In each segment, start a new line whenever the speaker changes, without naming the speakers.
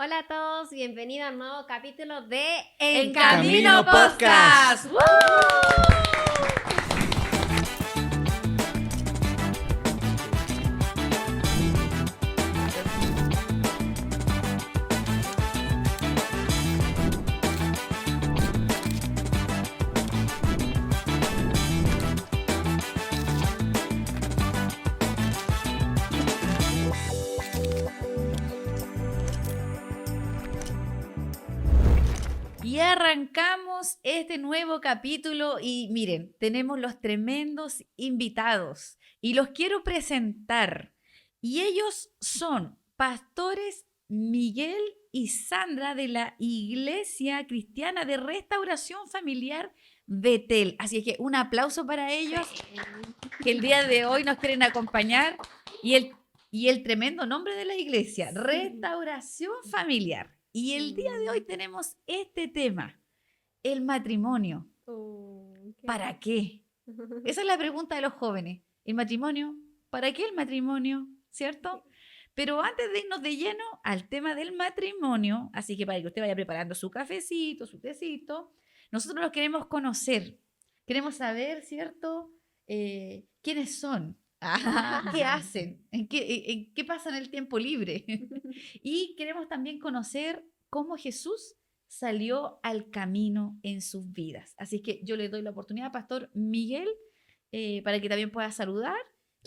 Hola a todos, bienvenidos a un nuevo capítulo de
En Camino Podcast. Y arrancamos este nuevo capítulo y miren, tenemos los tremendos invitados y los quiero presentar. Y ellos son pastores Miguel y Sandra de la Iglesia Cristiana de Restauración Familiar Betel. Así que un aplauso para ellos que el día de hoy nos quieren acompañar y el tremendo nombre de la iglesia, Restauración Familiar. Y el día de hoy tenemos este tema, el matrimonio. ¿Para qué? Esa es la pregunta de los jóvenes. ¿El matrimonio? ¿Para qué el matrimonio? ¿Cierto? Pero antes de irnos de lleno al tema del matrimonio, así que para que usted vaya preparando su cafecito, su tecito, nosotros los queremos conocer. Queremos saber, ¿cierto? ¿Quiénes son? ¿Qué hacen? ¿En qué pasa en el tiempo libre? Y queremos también conocer cómo Jesús salió al camino en sus vidas. Así que yo le doy la oportunidad a Pastor Miguel para que también pueda saludar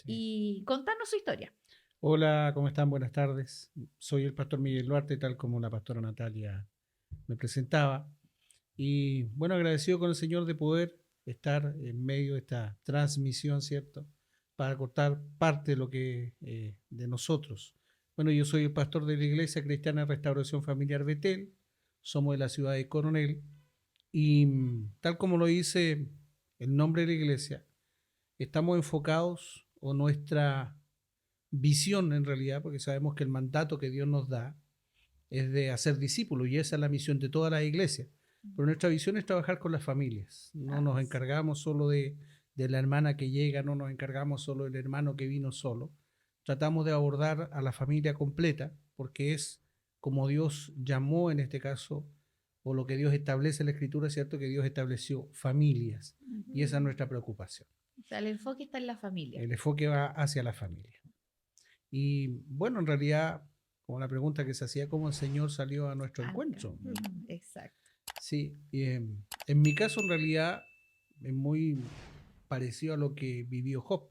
y contarnos su historia.
Hola, ¿cómo están? Buenas tardes. Soy el pastor Miguel Duarte, tal como la pastora Natalia me presentaba. Y bueno, agradecido con el Señor de poder estar en medio de esta transmisión, ¿cierto? Para cortar parte de lo que de nosotros. Bueno, yo soy el pastor de la Iglesia Cristiana de Restauración Familiar Betel. Somos de la ciudad de Coronel. Y tal como lo dice el nombre de la iglesia, estamos enfocados, o nuestra visión en realidad, porque sabemos que el mandato que Dios nos da es de hacer discípulos y esa es la misión de toda la iglesia. Pero nuestra visión es trabajar con las familias. No nos encargamos solo de la hermana que llega, no nos encargamos solo del hermano que vino solo. Tratamos de abordar a la familia completa porque es como Dios llamó en este caso, o lo que Dios establece en la Escritura, es cierto que Dios estableció familias y esa es nuestra preocupación.
O sea, el enfoque está en la familia.
El enfoque va hacia la familia. Y bueno, en realidad, como la pregunta que se hacía, ¿cómo el Señor salió a nuestro encuentro?
Exacto.
Sí, en mi caso en realidad es muy parecido a lo que vivió Job.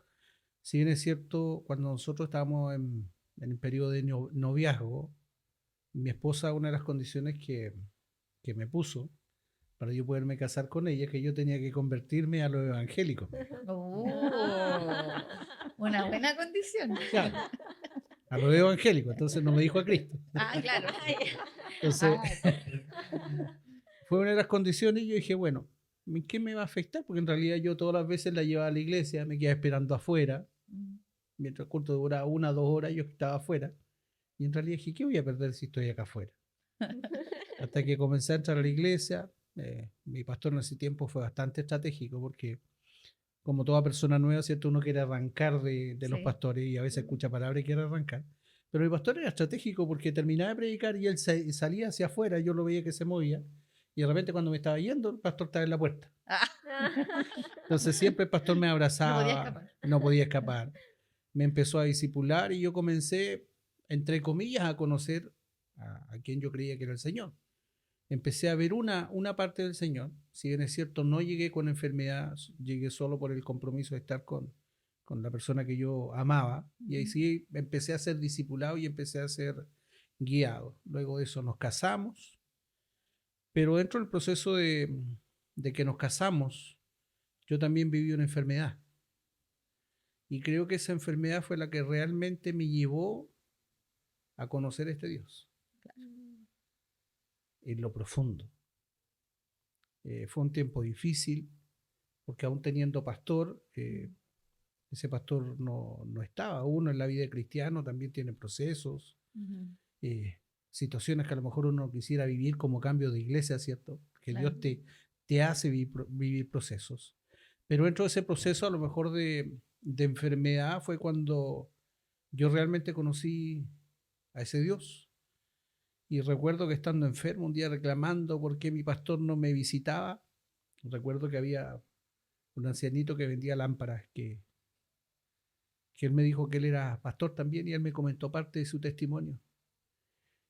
Si bien es cierto, cuando nosotros estábamos en el periodo de noviazgo, mi esposa, una de las condiciones que me puso para yo poderme casar con ella es que yo tenía que convertirme a lo evangélico.
Una buena condición.
Claro, a lo evangélico, entonces no me dijo a Cristo.
Claro.
Entonces, fue una de las condiciones y yo dije, bueno, ¿qué me va a afectar? Porque en realidad yo todas las veces la llevaba a la iglesia, me quedaba esperando afuera. Mientras el culto duraba 1 o 2 horas, yo estaba afuera. Y en realidad dije, ¿qué voy a perder si estoy acá afuera? Hasta que comencé a entrar a la iglesia. Mi pastor en ese tiempo fue bastante estratégico porque como toda persona nueva, ¿cierto? Uno quiere arrancar de los pastores y a veces escucha palabras y quiere arrancar. Pero mi pastor era estratégico porque terminaba de predicar y él salía hacia afuera, yo lo veía que se movía y de repente cuando me estaba yendo, el pastor estaba en la puerta. Entonces siempre el pastor me abrazaba, no podía escapar. Me empezó a discipular y yo comencé, entre comillas, a conocer a quien yo creía que era el Señor. Empecé a ver una parte del Señor. Si bien es cierto, no llegué con enfermedad, llegué solo por el compromiso de estar con la persona que yo amaba. Y ahí sí empecé a ser discipulado y empecé a ser guiado. Luego de eso nos casamos. Pero dentro del proceso de que nos casamos, yo también viví una enfermedad. Y creo que esa enfermedad fue la que realmente me llevó a conocer a este Dios. En lo profundo. Fue un tiempo difícil, porque aún teniendo pastor, ese pastor no estaba. Uno en la vida cristiana también tiene procesos, situaciones que a lo mejor uno quisiera vivir como cambio de iglesia, ¿cierto? Que claro. Dios te hace vivir procesos. Pero dentro de ese proceso, a lo mejor de enfermedad, fue cuando yo realmente conocí a ese Dios. Y recuerdo que estando enfermo un día reclamando por qué mi pastor no me visitaba, recuerdo que había un ancianito que vendía lámparas, que él me dijo que él era pastor también y él me comentó parte de su testimonio.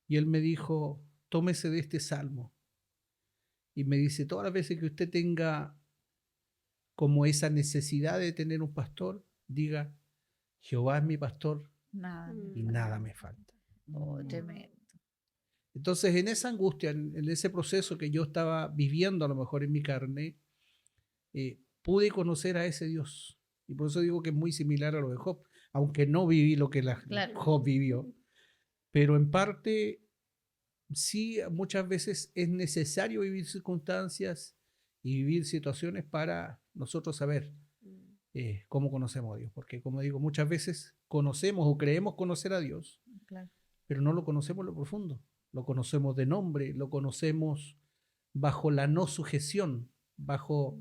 Y él me dijo, tómese de este salmo. Y me dice, todas las veces que usted tenga como esa necesidad de tener un pastor, diga, Jehová es mi pastor
Nada.
y nada me falta.
Oh, tremendo.
Entonces, en esa angustia, en ese proceso que yo estaba viviendo a lo mejor en mi carne, pude conocer a ese Dios. Y por eso digo que es muy similar a lo de Job, aunque no viví lo que
Claro.
Job vivió. Pero en parte, sí, muchas veces es necesario vivir circunstancias y vivir situaciones para nosotros saber cómo conocemos a Dios. Porque, como digo, muchas veces conocemos o creemos conocer a Dios,
Claro.
pero no lo conocemos en lo profundo. Lo conocemos de nombre, lo conocemos bajo la no sujeción, bajo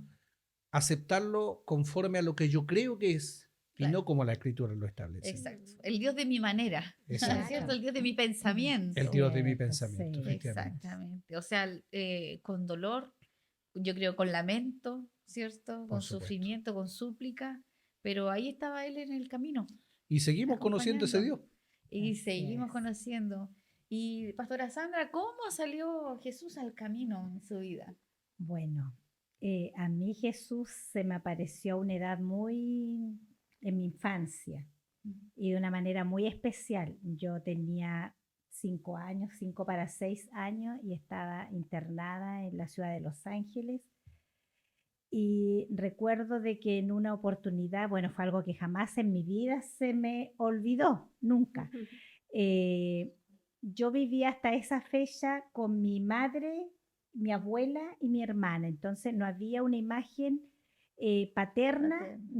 aceptarlo conforme a lo que yo creo que es y
Claro.
no como la Escritura lo establece.
Exacto. El Dios de mi manera.
Exacto.
¿Cierto? El Dios de mi pensamiento.
El Dios de mi
Cierto,
pensamiento,
sí.
efectivamente.
Exactamente. O sea, con dolor, yo creo con lamento, ¿cierto? Con
supuesto.
sufrimiento, con súplica, pero ahí estaba Él en el camino.
Y seguimos conociendo ese Dios.
Y
Así
seguimos
es.
conociendo. Y Pastora Sandra, ¿cómo salió Jesús al camino en su vida?
Bueno, a mí Jesús se me apareció a una edad muy en mi infancia y de una manera muy especial. Yo tenía 5 años, 5 para 6 años y estaba internada en la ciudad de Los Ángeles. Y recuerdo de que en una oportunidad, bueno, fue algo que jamás en mi vida se me olvidó, nunca. Yo vivía hasta esa fecha con mi madre, mi abuela y mi hermana. Entonces no había una imagen paterna.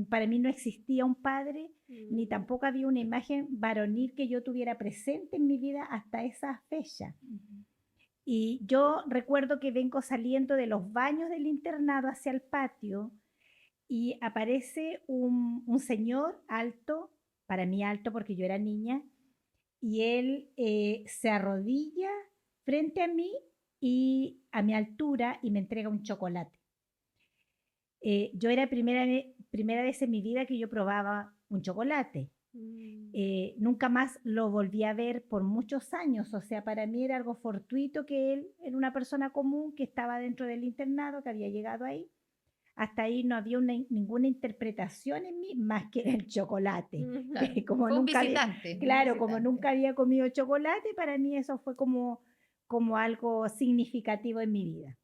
Para mí no existía un padre, ni tampoco había una imagen varonil que yo tuviera presente en mi vida hasta esa fecha. Y yo recuerdo que vengo saliendo de los baños del internado hacia el patio y aparece un señor alto, para mí alto porque yo era niña, y él se arrodilla frente a mí y a mi altura y me entrega un chocolate. Yo era primera vez en mi vida que yo probaba un chocolate. Nunca más lo volví a ver por muchos años, o sea, para mí era algo fortuito que él era una persona común que estaba dentro del internado, que había llegado ahí. Hasta ahí no había ninguna interpretación en mí más que el chocolate.
Claro.
Como
Fue un
nunca
visitante.
claro, como nunca había comido chocolate, para mí eso fue como algo significativo en mi vida.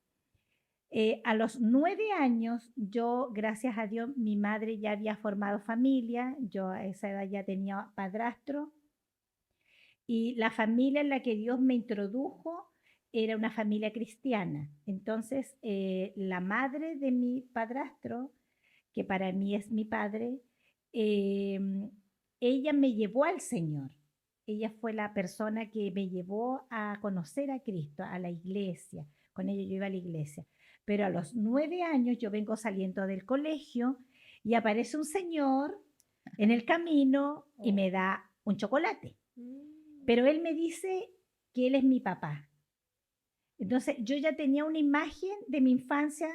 A los 9 años, yo, gracias a Dios, mi madre ya había formado familia, yo a esa edad ya tenía padrastro, y la familia en la que Dios me introdujo era una familia cristiana. Entonces, la madre de mi padrastro, que para mí es mi padre, ella me llevó al Señor. Ella fue la persona que me llevó a conocer a Cristo, a la iglesia. Con ella yo iba a la iglesia. Pero a los 9 años yo vengo saliendo del colegio y aparece un señor en el camino y me da un chocolate. Pero él me dice que él es mi papá. Entonces yo ya tenía una imagen de mi infancia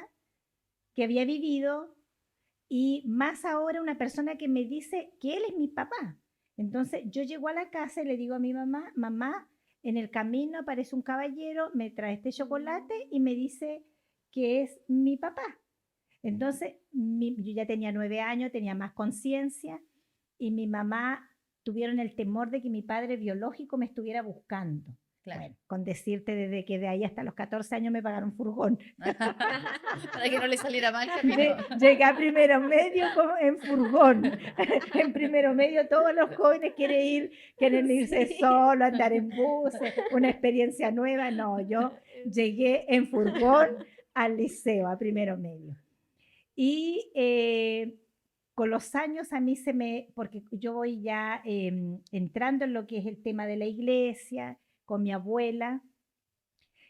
que había vivido y más ahora una persona que me dice que él es mi papá. Entonces yo llego a la casa y le digo a mi mamá, mamá, en el camino aparece un caballero, me trae este chocolate y me dice que es mi papá. Entonces, yo ya tenía 9 años, tenía más conciencia y mi mamá tuvieron el temor de que mi padre biológico me estuviera buscando.
Claro.
Bueno, con decirte desde que de ahí hasta los 14 años me pagaron furgón.
Para que no le saliera mal.
Llegué a primero medio en furgón. En primero medio todos los jóvenes quieren irse solos, andar en buses, una experiencia nueva. No, yo llegué en furgón al liceo, a primero medio. Y con los años a mí porque yo voy ya entrando en lo que es el tema de la iglesia, con mi abuela,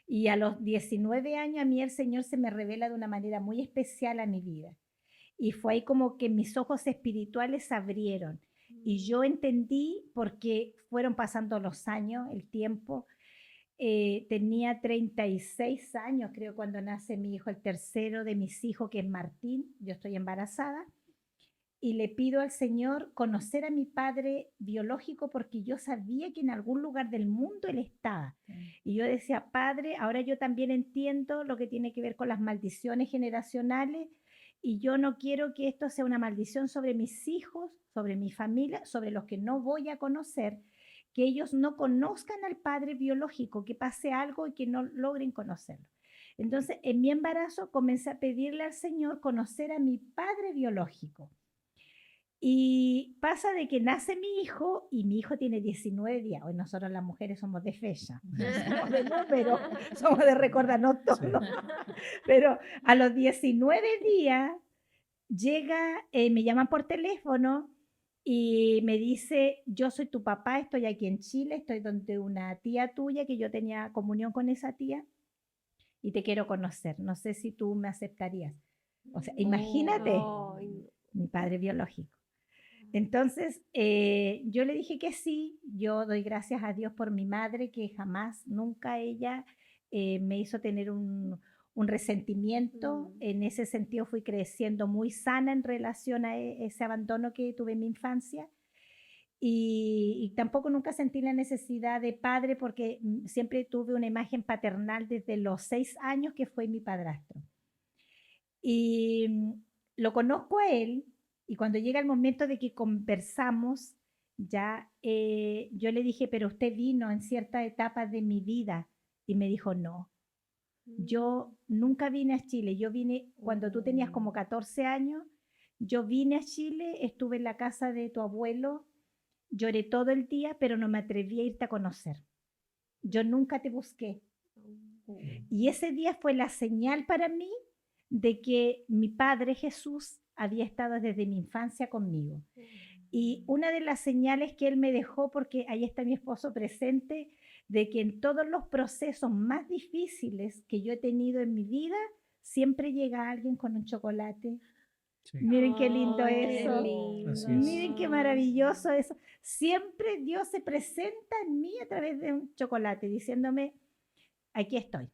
y a los 19 años a mí el Señor se me revela de una manera muy especial a mi vida. Y fue ahí como que mis ojos espirituales se abrieron. Y yo entendí, porque fueron pasando los años, el tiempo, tenía 36 años, creo, cuando nace mi hijo, el tercero de mis hijos, que es Martín. Yo estoy embarazada. Y le pido al Señor conocer a mi padre biológico porque yo sabía que en algún lugar del mundo él estaba. Y yo decía, Padre, ahora yo también entiendo lo que tiene que ver con las maldiciones generacionales y yo no quiero que esto sea una maldición sobre mis hijos, sobre mi familia, sobre los que no voy a conocer, que ellos no conozcan al padre biológico, que pase algo y que no logren conocerlo. Entonces, en mi embarazo comencé a pedirle al Señor conocer a mi padre biológico. Y pasa de que nace mi hijo y mi hijo tiene 19 días. Hoy nosotros las mujeres somos de fecha, no somos de número, somos de recordarnos todo.
Sí.
Pero a los 19 días llega, me llaman por teléfono y me dice, yo soy tu papá, estoy aquí en Chile, estoy donde una tía tuya que yo tenía comunión con esa tía y te quiero conocer. No sé si tú me aceptarías. O sea, imagínate, mi padre biológico. Entonces, yo le dije que sí. Yo doy gracias a Dios por mi madre, que jamás, nunca ella me hizo tener un resentimiento. En ese sentido fui creciendo muy sana en relación a ese abandono que tuve en mi infancia. Y tampoco nunca sentí la necesidad de padre porque siempre tuve una imagen paternal desde los 6 años, que fue mi padrastro. Y lo conozco a él. Y cuando llega el momento de que conversamos, ya yo le dije, pero usted vino en cierta etapa de mi vida. Y me dijo, no, yo nunca vine a Chile. Yo vine cuando tú tenías como 14 años. Yo vine a Chile, estuve en la casa de tu abuelo, lloré todo el día, pero no me atreví a irte a conocer. Yo nunca te busqué. Y ese día fue la señal para mí de que mi padre Jesús había estado desde mi infancia conmigo. Y una de las señales que él me dejó, porque ahí está mi esposo presente, de que en todos los procesos más difíciles que yo he tenido en mi vida, siempre llega alguien con un chocolate.
Sí.
Miren qué lindo
Qué
eso.
lindo.
Así es.
Miren qué maravilloso eso. Siempre Dios se presenta en mí a través de un chocolate, diciéndome, aquí estoy.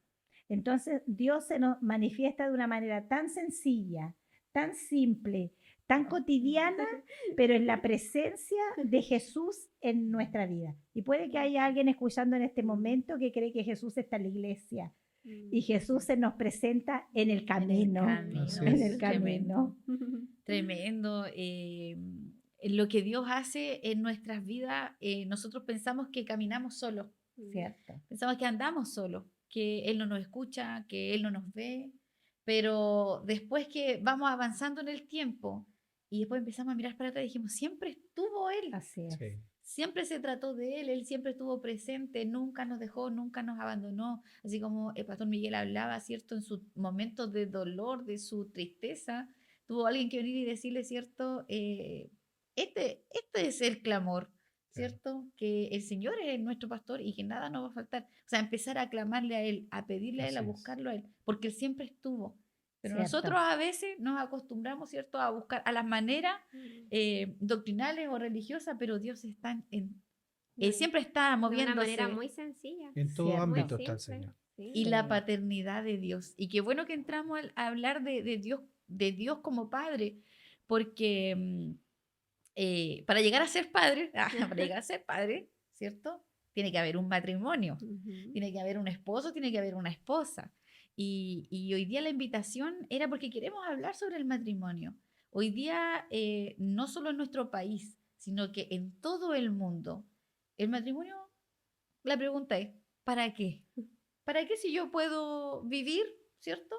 Entonces Dios se nos manifiesta de una manera tan sencilla, tan simple, tan cotidiana, pero en la presencia de Jesús en nuestra vida. Y puede que haya alguien escuchando en este momento que cree que Jesús está en la iglesia. Y Jesús se nos presenta en el camino.
Así
En
es.
el camino.
Tremendo. Lo que Dios hace en nuestras vidas, nosotros pensamos que caminamos solos,
Cierto.
pensamos que andamos solos, que Él no nos escucha, que Él no nos ve, pero después que vamos avanzando en el tiempo y después empezamos a mirar para atrás y dijimos, siempre estuvo Él,
Así es.
Sí.
siempre se trató de Él siempre estuvo presente, nunca nos dejó, nunca nos abandonó, así como el pastor Miguel hablaba, ¿cierto? En sus momentos de dolor, de su tristeza, tuvo alguien que venir y decirle, ¿cierto? Este es el clamor, ¿cierto? Que el Señor es nuestro pastor y que nada nos va a faltar. O sea, empezar a clamarle a Él, a pedirle a Él, a
Así es.
buscarlo a Él, porque Él siempre estuvo. Pero
Cierto.
nosotros a veces nos acostumbramos, ¿cierto?, a buscar a las maneras doctrinales o religiosas, pero Dios está siempre está
De una
moviéndose.
manera muy sencilla.
En todo
Cierto.
ámbito
Muy
está el
simple.
Señor.
Sí.
Y la paternidad de Dios. Y qué bueno que entramos a hablar de Dios como Padre, porque para llegar a ser padre, ¿cierto? Tiene que haber un matrimonio, tiene que haber un esposo, tiene que haber una esposa. Y hoy día la invitación era porque queremos hablar sobre el matrimonio. Hoy día, no solo en nuestro país, sino que en todo el mundo, el matrimonio, la pregunta es, ¿para qué? ¿Para qué si yo puedo vivir, ¿cierto?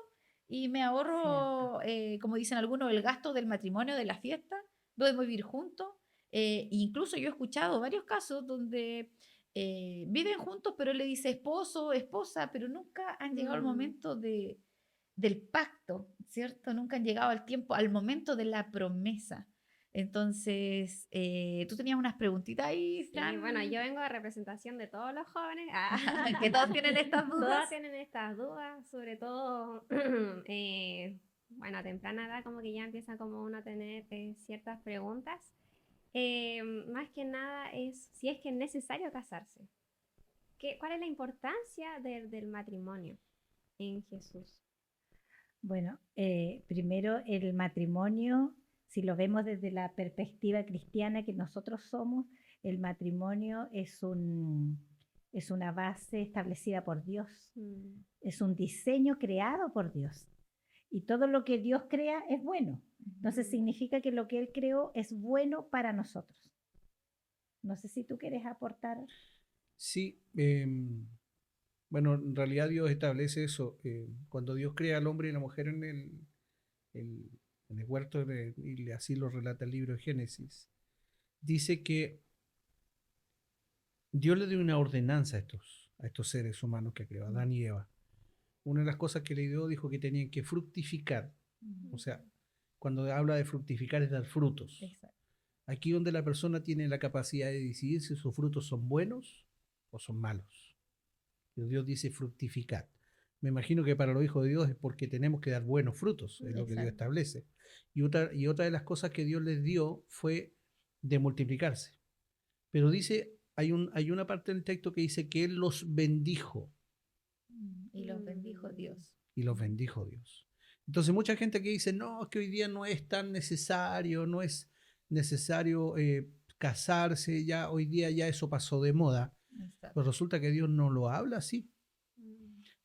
Y me ahorro, como dicen algunos, el gasto del matrimonio, de la fiesta, podemos vivir juntos. Incluso yo he escuchado varios casos donde viven juntos, pero él le dice esposo, esposa, pero nunca han llegado al momento del pacto, ¿cierto? Nunca han llegado al momento de la promesa. Entonces, tú tenías unas preguntitas ahí,
Sí,
Fran.
bueno, yo vengo de representación de todos los jóvenes.
Que todos tienen estas
Todos
dudas.
tienen estas dudas, sobre todo, bueno, a temprana edad como que ya empieza como uno a tener ciertas preguntas. Más que nada es si es que es necesario casarse. ¿cuál es la importancia del matrimonio en Jesús?
Bueno, primero el matrimonio, si lo vemos desde la perspectiva cristiana que nosotros somos, el matrimonio es una base establecida por Dios, es un diseño creado por Dios. Y todo lo que Dios crea es bueno. Entonces significa que lo que Él creó es bueno para nosotros. No sé si tú quieres aportar.
Sí, bueno, en realidad Dios establece eso. Cuando Dios crea al hombre y la mujer en el huerto, y así lo relata el libro de Génesis, dice que Dios le dio una ordenanza a estos seres humanos que creó, Adán y Eva. Una de las cosas que le dio, dijo que tenían que fructificar. O sea, cuando habla de fructificar es dar frutos.
Exacto.
Aquí donde la persona tiene la capacidad de decidir si sus frutos son buenos o son malos. Pero Dios dice fructificar. Me imagino que para los hijos de Dios es porque tenemos que dar buenos frutos, es lo que Dios establece. Y otra de las cosas que Dios les dio fue de multiplicarse. Pero dice, hay una parte del texto que dice que Él los bendijo.
Y los bendijo Dios.
Y los bendijo Dios. Entonces mucha gente que dice, no, es que hoy día no es tan necesario, no es necesario casarse, ya hoy día ya eso pasó de moda.
Exacto.
Pero resulta que Dios no lo habla así.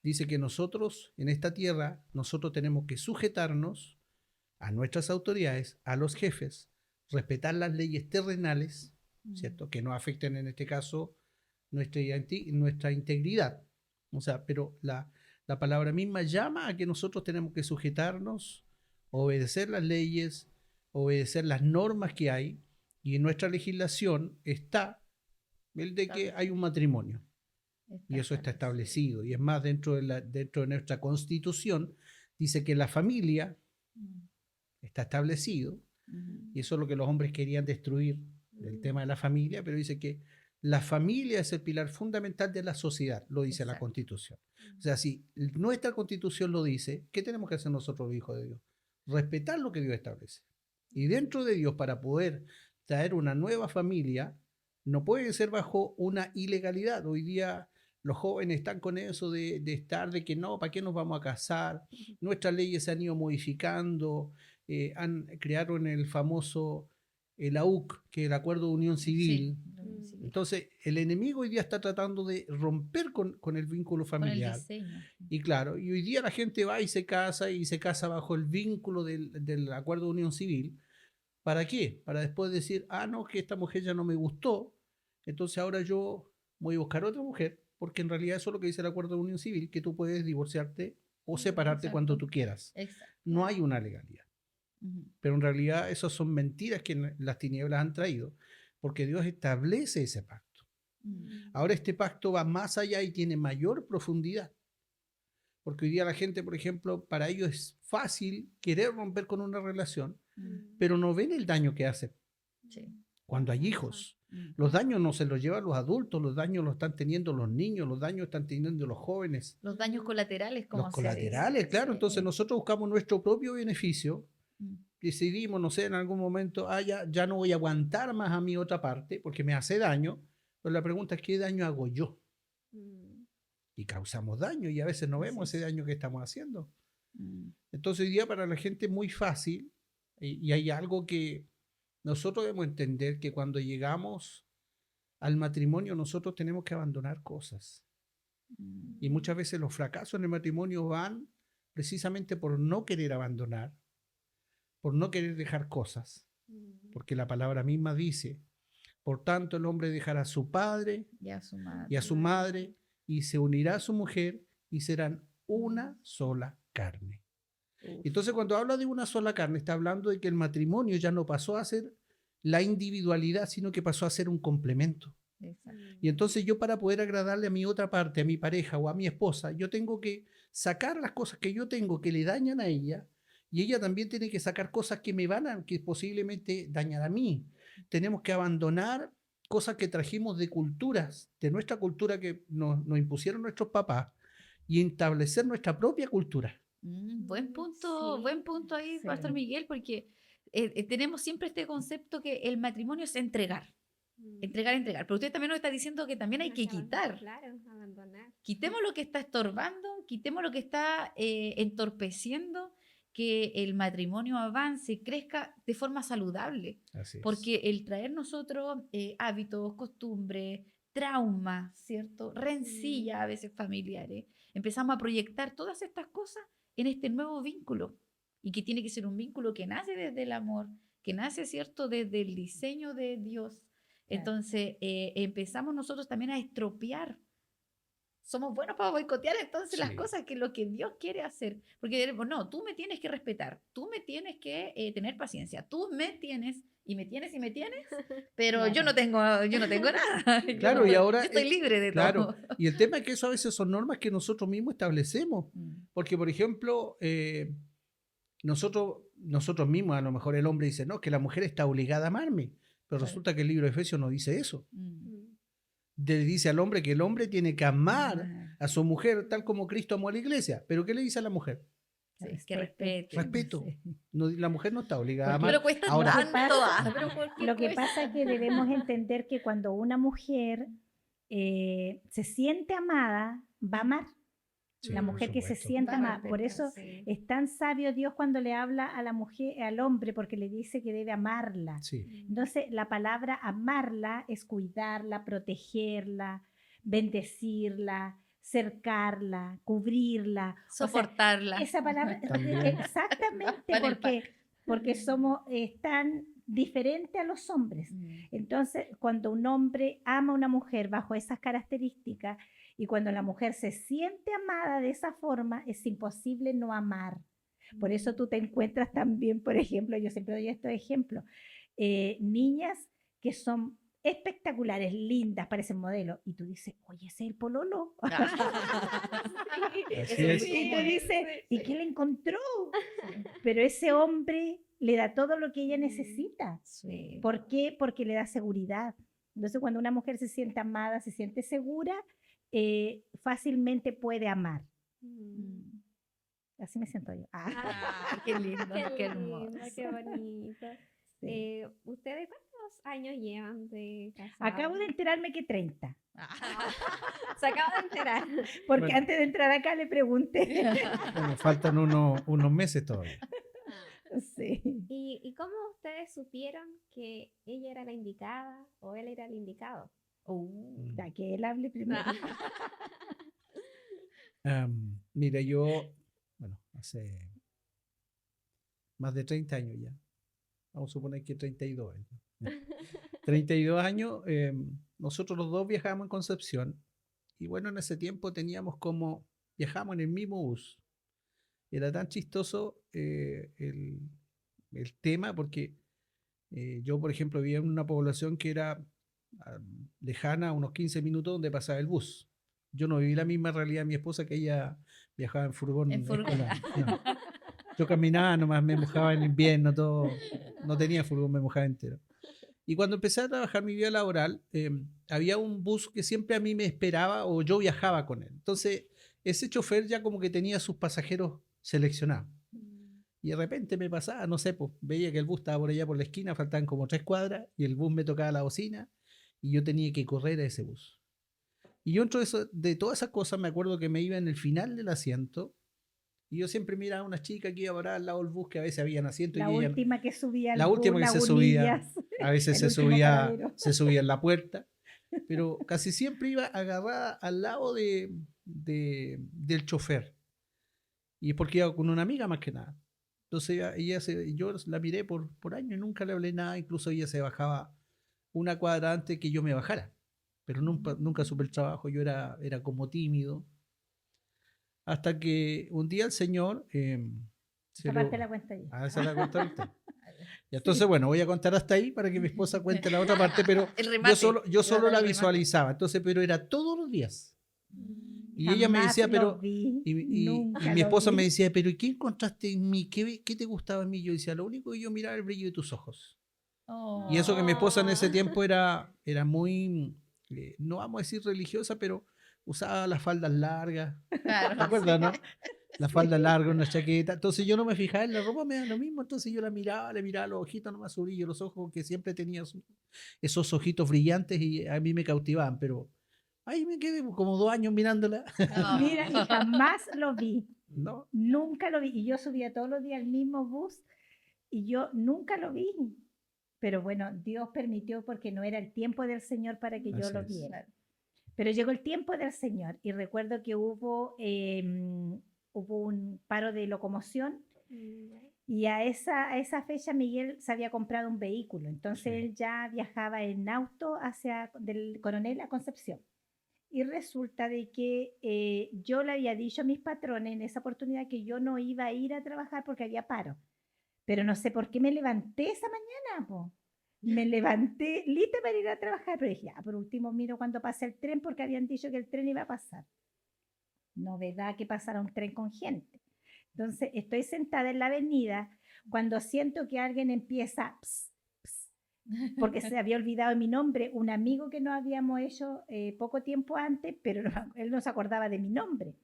Dice que nosotros, en esta tierra, nosotros tenemos que sujetarnos a nuestras autoridades, a los jefes, respetar las leyes terrenales, ¿cierto? Que no afecten en este caso nuestra integridad. O sea, pero la palabra misma llama a que nosotros tenemos que sujetarnos, obedecer las leyes, obedecer las normas que hay, y en nuestra legislación está el de que hay un matrimonio. Y eso está establecido. Y es más, dentro de nuestra Constitución, dice que la familia está establecido. Y eso es lo que los hombres querían destruir, el tema de la familia, pero dice que la familia es el pilar fundamental de la sociedad, lo dice la Constitución. O sea, si nuestra Constitución lo dice, ¿qué tenemos que hacer nosotros, los hijos de Dios? Respetar lo que Dios establece. Y dentro de Dios, para poder traer una nueva familia, no puede ser bajo una ilegalidad. Hoy día los jóvenes están con eso de estar, de que no, ¿para qué nos vamos a casar? Nuestras leyes se han ido modificando, crearon el famoso el AUC, que es el Acuerdo de Unión Civil.
Sí,
Entonces, el enemigo hoy día está tratando de romper con el vínculo familiar.
Con el diseño.
Y claro, y hoy día la gente va y se casa bajo el vínculo del Acuerdo de Unión Civil. ¿Para qué? Para después decir, no, que esta mujer ya no me gustó, entonces ahora yo voy a buscar otra mujer, porque en realidad eso es lo que dice el Acuerdo de Unión Civil, que tú puedes divorciarte o separarte cuando tú quieras.
Exacto.
No hay una legalidad. Pero en realidad esas son mentiras que las tinieblas han traído, porque Dios establece ese pacto. Ahora este pacto va más allá y tiene mayor profundidad. Porque hoy día la gente, por ejemplo, para ellos es fácil querer romper con una relación, pero no ven el daño que hace.
Sí.
Cuando hay hijos. Los daños no se los llevan los adultos, los daños los están teniendo los niños, los daños están teniendo los jóvenes.
Los daños colaterales, como
los colaterales, claro. Entonces nosotros buscamos nuestro propio beneficio. Decidimos, no sé, en algún momento, ya no voy a aguantar más a mi otra parte porque me hace daño. Pero la pregunta es, ¿qué daño hago yo? Y causamos daño y a veces no vemos ese daño que estamos haciendo. Entonces hoy día para la gente es muy fácil y hay algo que nosotros debemos entender, que cuando llegamos al matrimonio nosotros tenemos que abandonar cosas. Y muchas veces los fracasos en el matrimonio van precisamente por no querer abandonar, por no querer dejar cosas. Porque la palabra misma dice, por tanto el hombre dejará a su padre
y a
su madre y se unirá a su mujer y serán una sola carne. Entonces cuando habla de una sola carne está hablando de que el matrimonio ya no pasó a ser la individualidad, sino que pasó a ser un complemento. Y entonces yo, para poder agradarle a mi otra parte, a mi pareja o a mi esposa, yo tengo que sacar las cosas que yo tengo que le dañan a ella, y ella también tiene que sacar cosas que posiblemente dañan a mí. Tenemos que abandonar cosas que trajimos de culturas, de nuestra cultura que nos impusieron nuestros papás, y establecer nuestra propia cultura.
Buen punto ahí, Pastor Miguel, porque tenemos siempre este concepto que el matrimonio es entregar. Entregar. Pero usted también nos está diciendo que también hay que quitar.
Claro, abandonar.
Quitemos lo que está estorbando, quitemos lo que está entorpeciendo que el matrimonio avance, crezca de forma saludable.
Así es.
Porque el traer nosotros hábitos, costumbres, traumas, ¿cierto? Rencillas a veces familiares, empezamos a proyectar todas estas cosas en este nuevo vínculo. Y que tiene que ser un vínculo que nace desde el amor, que nace, ¿cierto?, desde el diseño de Dios. Entonces, empezamos nosotros también a estropear. Somos buenos para boicotear entonces las cosas que lo que Dios quiere hacer. Porque diremos, no, tú me tienes que respetar, tú me tienes que tener paciencia, tú me tienes, pero yo no tengo nada.
Claro, y ahora...
Yo estoy libre de
claro,
todo.
y el tema es que eso a veces son normas que nosotros mismos establecemos. Porque, por ejemplo, nosotros mismos, a lo mejor el hombre dice, no, que la mujer está obligada a amarme. Pero resulta que el libro de Efesios no dice eso. Le dice al hombre que el hombre tiene que amar a su mujer tal como Cristo amó a la iglesia. ¿Pero qué le dice a la mujer?
Sí, que respete.
Respeto.
Sí.
No, la mujer no está obligada a amar.
Pero cuesta
Ahora,
tanto.
Lo que pasa es que debemos entender que cuando una mujer se siente amada, va a amar.
Sí,
La
por
mujer que se
supuesto.
sienta
Va a
amada.
respetar,
Por eso
sí.
es tan sabio Dios cuando le habla a la mujer, al hombre, porque le dice que debe amarla.
Sí.
Entonces, la palabra amarla es cuidarla, protegerla, bendecirla, cercarla, cubrirla. O sea,
Soportarla.
esa palabra,
También.
exactamente,
Para el
porque somos tan diferentes a los hombres. Entonces, cuando un hombre ama a una mujer bajo esas características y cuando la mujer se siente amada de esa forma, es imposible no amar. Por eso tú te encuentras también, por ejemplo, yo siempre doy estos ejemplos, niñas que son espectaculares, lindas, parecen modelos, y tú dices, oye, ese es el pololo.
Así es.
Y tú dices, ¿y qué le encontró? Pero ese hombre le da todo lo que ella necesita.
Sí.
¿Por qué? Porque le da seguridad. Entonces, cuando una mujer se siente amada, se siente segura, fácilmente puede amar. Así me siento yo.
Ah, qué lindo, qué hermoso.
Qué bonito.
Sí.
¿Ustedes cuántos años llevan de casados?
Acabo de enterarme que 30,
Se acaba de enterar.
porque
Bueno.
antes de entrar acá le pregunté.
Bueno, faltan unos meses todavía.
Sí.
¿Y cómo ustedes supieron que ella era la indicada o él era el indicado?
Ya que él hable primero.
Mira, yo, bueno, hace más de 30 años ya. Vamos a suponer que 32 años. 32 años, nosotros los dos viajamos en Concepción. Y bueno, en ese tiempo viajamos en el mismo bus. Era tan chistoso el tema porque yo, por ejemplo, vivía en una población que era lejana, unos 15 minutos donde pasaba el bus. Yo no viví la misma realidad de mi esposa, que ella viajaba en furgón.
En furgón.
escolar. No. Yo caminaba nomás, me mojaba en invierno, todo. No tenía furgón, me mojaba entero. Y cuando empecé a trabajar mi vida laboral, había un bus que siempre a mí me esperaba o yo viajaba con él. Entonces, ese chofer ya como que tenía sus pasajeros seleccionados. Y de repente me pasaba, no sé, pues veía que el bus estaba por allá por la esquina, faltaban como 3 cuadras, y el bus me tocaba la bocina, y yo tenía que correr a ese bus. Y yo dentro de todas esas cosas me acuerdo que me iba en el final del asiento, y yo siempre miraba a una chica que iba a parar al lado del bus, que a veces habían asientos.
La
y ella,
última que subía al
la
bus,
última que
las
se subía,
unillas,
a veces
el
se
último
subía,
paradero.
se subía en la puerta, pero casi siempre iba agarrada al lado del chofer. Y es porque iba con una amiga más que nada. Entonces yo la miré por años y nunca le hablé nada. Incluso ella se bajaba una cuadra antes que yo me bajara. Pero nunca supe el trabajo. Yo era como tímido. Hasta que un día el señor...
Aparte la cuenta yo.
Esa la cuenta ahorita. Y entonces, bueno, voy a contar hasta ahí para que mi esposa cuente la otra parte, pero
El remate.
yo solo la
El remate.
visualizaba. Entonces, pero era todos los días. Y ella me
Jamás
decía,
los
pero...
vi,
Y
nunca
mi
los
esposa
vi.
me decía, pero ¿y qué encontraste en mí? ¿Qué te gustaba en mí? Yo decía, lo único que yo miraba era el brillo de tus ojos. Y eso que mi esposa en ese tiempo era muy, no vamos a decir religiosa, pero usaba las faldas largas.
Claro.
¿Te acuerdas, no? la falda larga, una chaqueta. Entonces yo no me fijaba en la ropa, me da lo mismo. Entonces yo la miraba, le miraba los ojitos, nomás su brillo, los ojos, que siempre tenía esos ojitos brillantes y a mí me cautivaban, pero ahí me quedé como 2 años mirándola.
Mira, y jamás lo vi.
No,
Nunca lo vi. Y yo subía todos los días al mismo bus y yo nunca lo vi. Pero bueno, Dios permitió porque no era el tiempo del Señor para que yo
Así
lo
es.
viera. Pero llegó el tiempo del Señor y recuerdo que hubo un paro de locomoción y a esa fecha Miguel se había comprado un vehículo. Entonces
Sí.
él ya viajaba en auto hacia del Coronel a Concepción. Y resulta de que yo le había dicho a mis patrones en esa oportunidad que yo no iba a ir a trabajar porque había paro. Pero no sé por qué me levanté esa mañana, po. Me levanté lista para ir a trabajar, pero dije, por último miro cuando pase el tren porque habían dicho que el tren iba a pasar. Novedad que pasara un tren con gente. Entonces estoy sentada en la avenida cuando siento que alguien empieza, ps, ps, porque se había olvidado mi nombre, un amigo que nos habíamos hecho poco tiempo antes, pero él no se acordaba de mi nombre.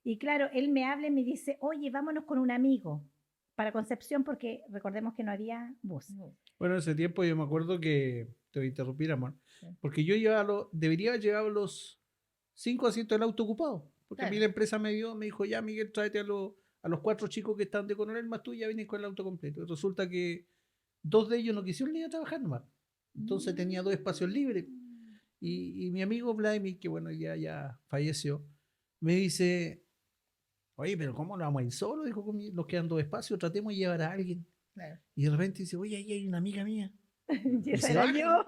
Y claro, él me habla y me dice, oye, vámonos con un amigo para Concepción porque recordemos que no había bus.
bueno, en ese tiempo yo me acuerdo que, te voy a interrumpir, amor, porque yo debería llevar los 5 asientos del auto ocupado, porque a mí
Claro.
la empresa me dijo, ya Miguel, tráete a los 4 chicos que están de coronel, más tú ya vienes con el auto completo. Y resulta que 2 de ellos no quisieron ir a trabajar nomás. Entonces tenía 2 espacios libres. Y mi amigo Vladimir, que bueno, ya falleció, me dice, oye, pero ¿cómo no vamos a ir solo? Dijo, nos quedan 2 espacios, tratemos de llevar a alguien.
Claro.
Y de repente dice, oye, ahí hay una amiga mía.
Y esa
se
era
baja.
yo.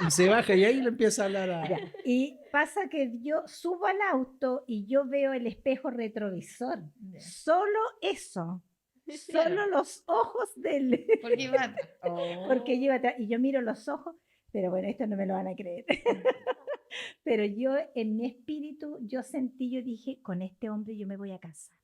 Y se baja y ahí le empieza a hablar a...
Ya, y pasa que yo subo al auto y yo veo el espejo retrovisor.
Ya.
Solo eso. Solo los ojos del...
Porque iba
Porque yo iba atrás y yo miro los ojos, pero bueno, esto no me lo van a creer. Pero yo en mi espíritu, yo sentí, yo dije, con este hombre yo me voy a casar.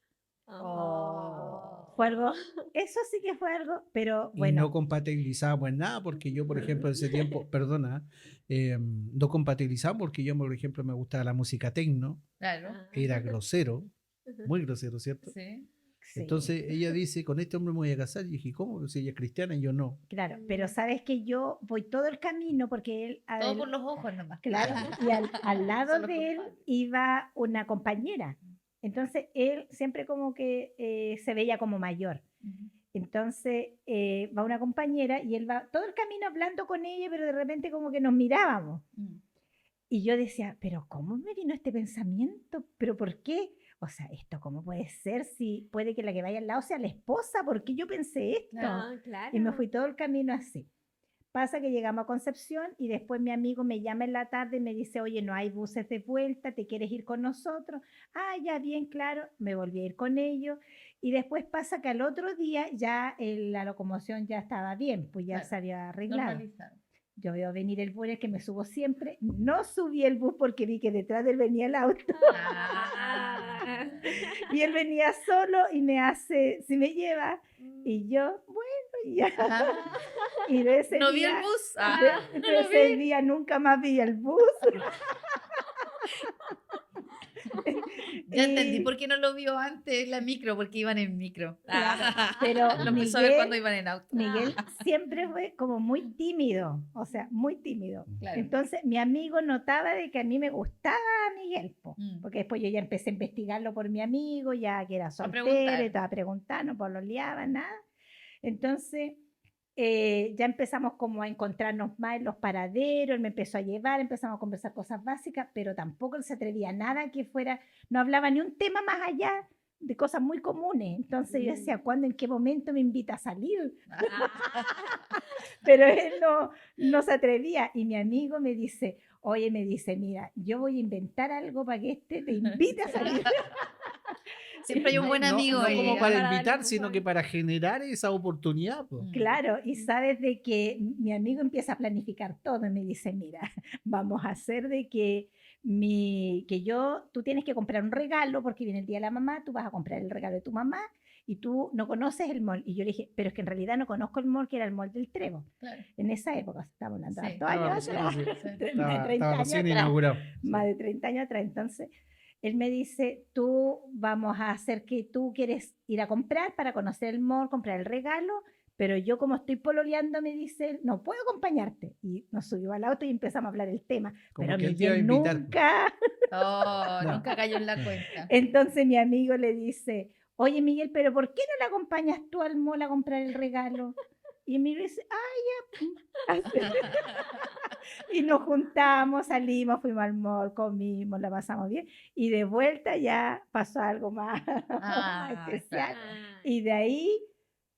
Oh.
Fue algo, eso sí que fue algo, pero
Y
bueno.
no compatibilizábamos en nada, porque yo, por ejemplo, en ese tiempo, perdona, no compatibilizamos porque yo, por ejemplo, me gustaba la música techno,
Claro.
era grosero, muy grosero, ¿cierto?
Sí.
Sí,
Entonces ella dice, con este hombre me voy a casar. Y dije, ¿cómo? Si ella es cristiana y yo no.
claro, pero sabes que yo voy todo el camino porque él...
Todo por los ojos nomás.
Claro, y al lado
Son los
de él
culpables.
iba una compañera. Entonces él siempre como que se veía como mayor.
Ujú.
Entonces va una compañera y él va todo el camino hablando con ella, pero de repente como que nos mirábamos. Y yo decía, pero ¿cómo me vino este pensamiento? ¿Pero por qué? O sea, ¿esto cómo puede ser si puede que la que vaya al lado sea la esposa? ¿Por qué yo pensé esto?
Claro.
Claro.
Y me fui todo el camino así. Pasa que llegamos a Concepción y después mi amigo me llama en la tarde y me dice, oye, no hay buses de vuelta, ¿te quieres ir con nosotros? Ah, ya, bien, claro, me volví a ir con ellos. Y después pasa que al otro día ya la locomoción ya estaba bien, pues ya
Claro.
se había arreglado.
Normalizado.
Yo veo venir el bus en el que me subo siempre. No subí el bus porque vi que detrás de él venía el auto.
Ah.
Y él venía solo y me hace, si me lleva. Y yo, bueno, y ya.
Ah.
Y de ese
No vi
día,
el bus.
de
No lo
ese
vi.
día nunca más vi el bus.
Ya entendí
Y-
por qué no lo vio antes en la micro, porque iban en micro.
Claro, pero
Lo empezó a ver
Miguel-
cuando iban en auto.
Miguel siempre fue como muy tímido, o sea, muy tímido.
Claro.
Entonces mi amigo notaba de que a mí me gustaba Miguel, po,
Mm.
porque después yo ya empecé a investigarlo por mi amigo, ya que era soltero,
preguntar.
y estaba preguntando, por lo liaba, nada. Entonces ya empezamos como a encontrarnos más en los paraderos, él me empezó a llevar, empezamos a conversar cosas básicas, pero tampoco él se atrevía a nada que fuera, no hablaba ni un tema más allá de cosas muy comunes. Entonces yo decía, ¿cuándo, en qué momento me invita a salir? Pero él no se atrevía. Y mi amigo me dice, oye, mira, yo voy a inventar algo para que te invite a salir.
Siempre hay un buen amigo.
No
ahí.
como
para
para
darle
invitar,
un
sino
empujón.
que para generar esa oportunidad. Po.
Claro, y sabes de que mi amigo empieza a planificar todo y me dice, mira, vamos a hacer de que tú tienes que comprar un regalo porque viene el día de la mamá, tú vas a comprar el regalo de tu mamá y tú no conoces el mall. Y yo le dije, pero es que en realidad no conozco el mall, que era el mall del Trevo.
Claro.
En esa época, estamos hablando de
Sí.
hartos años
Estaba
atrás,
recién-
más de 30
estaba
años
recién
atrás.
inaugurado.
Más de 30 años atrás. Entonces, Él me dice, tú vamos a hacer que tú quieres ir a comprar para conocer el mall, comprar el regalo, pero yo como estoy pololeando, me dice él, no puedo acompañarte. Y nos subió al auto y empezamos a hablar el tema.
Como
Pero
que él te iba a
Miguel
invitar.
nunca.
Oh,
No.
nunca cayó en la
No.
cuenta.
Entonces mi amigo le dice, oye Miguel, pero ¿por qué no la acompañas tú al mall a comprar el regalo? Y Miguel dice, ah, ya. Y nos juntamos, salimos, fuimos al mall, comimos, la pasamos bien. Y de vuelta ya pasó algo más, más especial.
Claro.
Ah,
Y de ahí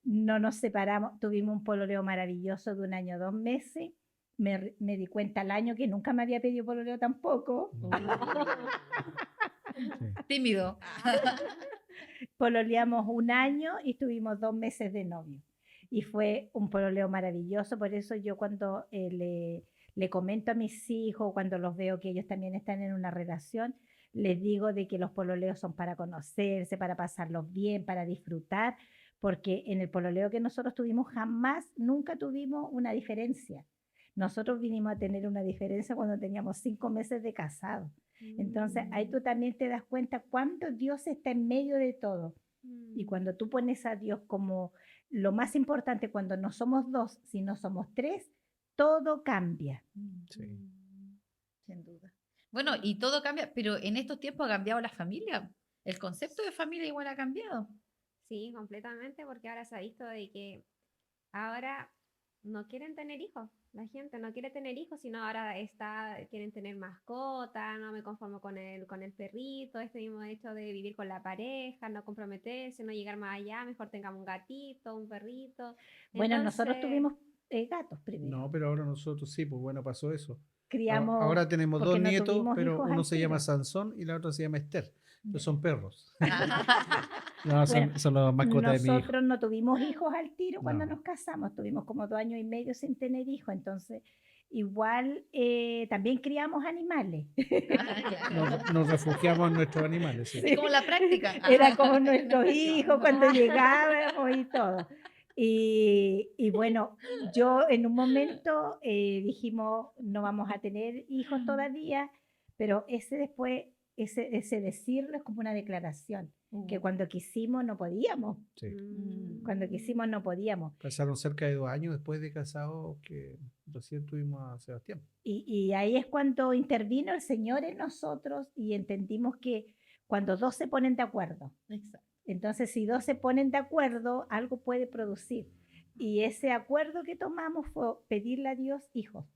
no nos separamos. Tuvimos un pololeo maravilloso de 1 año, 2 meses. Me di cuenta al año que nunca me había pedido pololeo tampoco.
Sí.
Tímido.
Pololeamos 1 año y estuvimos 2 meses de novio. Y fue un pololeo maravilloso. Por eso yo cuando le comento a mis hijos, cuando los veo que ellos también están en una relación, les digo de que los pololeos son para conocerse, para pasarlos bien, para disfrutar, porque en el pololeo que nosotros tuvimos jamás, nunca tuvimos una diferencia. Nosotros vinimos a tener una diferencia cuando teníamos 5 meses de casado. Entonces ahí tú también te das cuenta cuánto Dios está en medio de todo. Y cuando tú pones a Dios como lo más importante, cuando no somos 2, sino somos 3, todo cambia.
Sí.
Sin duda. Bueno, y todo cambia, pero en estos tiempos ha cambiado la familia. El concepto de familia igual ha cambiado.
Sí, completamente, porque ahora se ha visto de que ahora no quieren tener hijos. La gente no quiere tener hijos, sino ahora quieren tener mascotas, no me conformo con el perrito, este mismo hecho de vivir con la pareja, no comprometerse, no llegar más allá, mejor tengamos un gatito, un perrito.
Bueno, nosotros
Entonces,
tuvimos gatos primero.
No, pero ahora nosotros sí, pues bueno, pasó eso.
Criamos,
Ahora tenemos
porque
2
no
nietos,
tuvimos
pero
hijos
uno
al
se llama
tiro.
Sansón y la otra se llama Esther. Pero son perros.
Ah,
No,
Bueno,
son las mascotas de mi hijo.
Nosotros no tuvimos hijos al tiro cuando
No.
nos casamos, tuvimos como 2 años y medio sin tener hijos, entonces igual también criamos animales.
claro.
Nos refugiamos en nuestros animales. Sí.
Es como la práctica.
Era como nuestros hijos cuando llegábamos y todo. Y bueno, yo en un momento dijimos, no vamos a tener hijos todavía, pero ese decirlo es como una declaración, que cuando quisimos no podíamos,
Sí.
cuando quisimos no podíamos.
Pasaron cerca de 2 años después de casados que recién tuvimos a Sebastián.
Y ahí es cuando intervino el Señor en nosotros y entendimos que cuando 2 se ponen de acuerdo,
Exacto.
entonces si 2 se ponen de acuerdo, algo puede producir. Y ese acuerdo que tomamos fue pedirle a Dios hijos.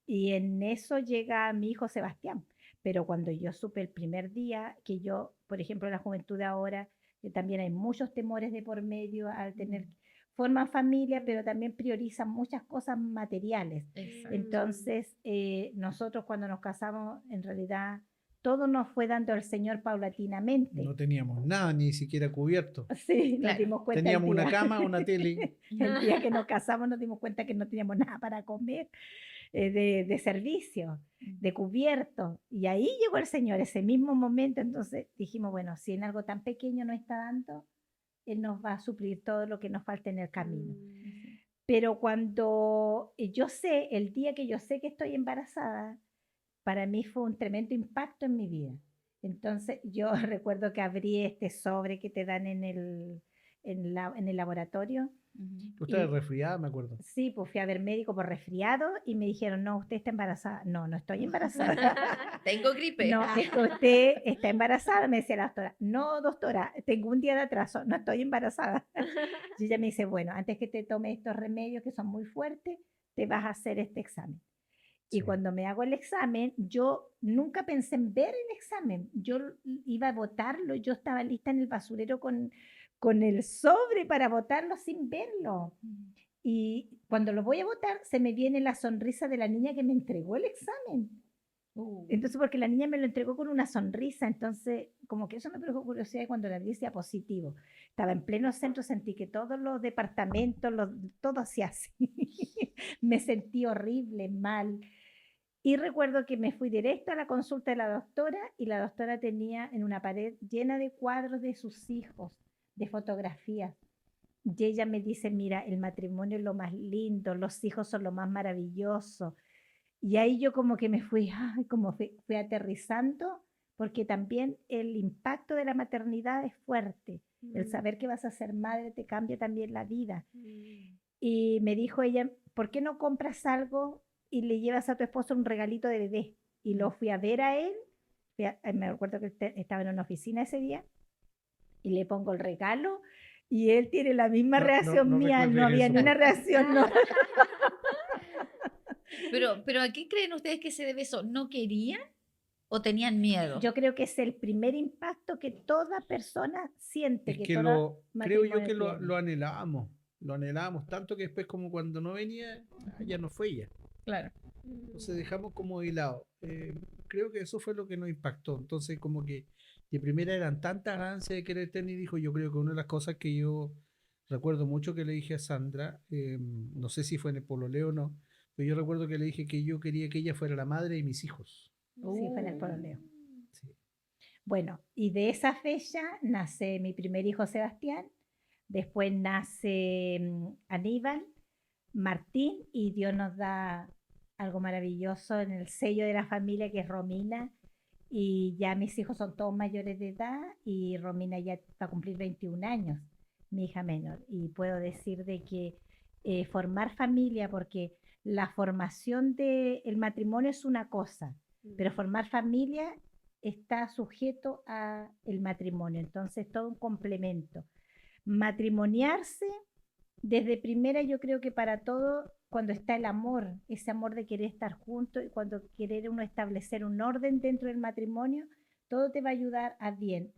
Y en eso llega mi hijo Sebastián. Pero cuando yo supe el primer día que yo, por ejemplo, en la juventud de ahora, que también hay muchos temores de por medio al tener, forman familia, pero también priorizan muchas cosas materiales.
Exacto.
Entonces, nosotros cuando nos casamos, en realidad, todo nos fue dando el Señor paulatinamente.
No teníamos nada, ni siquiera cubierto.
Sí, nos
Claro.
dimos cuenta.
Teníamos
el día-
una cama, una tele.
El día que nos casamos nos dimos cuenta que no teníamos nada para comer, de servicio, de cubierto. Y ahí llegó el Señor, ese mismo momento. Entonces dijimos, bueno, si en algo tan pequeño no está dando, Él nos va a suplir todo lo que nos falta en el camino. Pero cuando yo sé, el día que yo sé que estoy embarazada, para mí fue un tremendo impacto en mi vida. Entonces yo recuerdo que abrí este sobre que te dan en el laboratorio.
Tú estabas resfriada, me acuerdo.
Sí, pues fui a ver médico por resfriado y me dijeron, no, usted está embarazada. No, no estoy embarazada.
Tengo gripe.
No, es que usted está embarazada, me decía la doctora. No, doctora, tengo un día de atraso, no estoy embarazada. Y ella me dice, bueno, antes que te tome estos remedios que son muy fuertes, te vas a hacer este examen. Y
Sí.
cuando me hago el examen, yo nunca pensé en ver el examen. Yo iba a botarlo, yo estaba lista en el basurero con el sobre para botarlo sin verlo. Y cuando lo voy a botar, se me viene la sonrisa de la niña que me entregó el examen. Entonces, porque la niña me lo entregó con una sonrisa, entonces como que eso me produjo curiosidad y cuando la vi decía positivo. Estaba en pleno centro, sentí que todos los departamentos, todo hacía así. Me sentí horrible, mal. Y recuerdo que me fui directo a la consulta de la doctora y la doctora tenía en una pared llena de cuadros de sus hijos, de fotografías. Y ella me dice, mira, el matrimonio es lo más lindo, los hijos son lo más maravilloso. Y ahí yo como que me fui, ay, como fui aterrizando, porque también el impacto de la maternidad es fuerte. El
Mm.
saber que vas a ser madre te cambia también la vida.
Mm.
Y me dijo ella, ¿por qué no compras algo y le llevas a tu esposo un regalito de bebé? Y lo fui a ver a él, me acuerdo que estaba en una oficina ese día, y le pongo el regalo, y él tiene la misma reacción
no
mía, no
recuerdes
había
eso,
ni una
por
reacción, no.
Pero ¿a qué creen ustedes que se debe eso? ¿No querían o tenían miedo?
Yo creo que es el primer impacto que toda persona siente,
Es
que
que
todo
creo yo
matrimonio
que
tiene.
lo anhelábamos tanto que después como cuando no venía, ya no fue ella.
Claro.
Entonces dejamos como de lado. Creo que eso fue lo que nos impactó. Entonces como que de primera eran tantas ansias de querer tener hijos. Yo creo que una de las cosas que yo recuerdo mucho que le dije a Sandra, no sé si fue en el pololeo o no, pero yo recuerdo que le dije que yo quería que ella fuera la madre de mis hijos.
Sí, fue en el pololeo.
Sí.
Bueno, y de esa fecha nace mi primer hijo Sebastián, después nace Aníbal, Martín, y Dios nos da algo maravilloso en el sello de la familia que es Romina, y ya mis hijos son todos mayores de edad y Romina ya va a cumplir 21 años, mi hija menor, y puedo decir de que formar familia, porque la formación del matrimonio es una cosa, pero formar familia está sujeto a el matrimonio, entonces todo un complemento. Matrimoniarse desde primera yo creo que para todo, cuando está el amor, ese amor de querer estar juntos y cuando querer uno establecer un orden dentro del matrimonio, todo te va a ayudar a bien.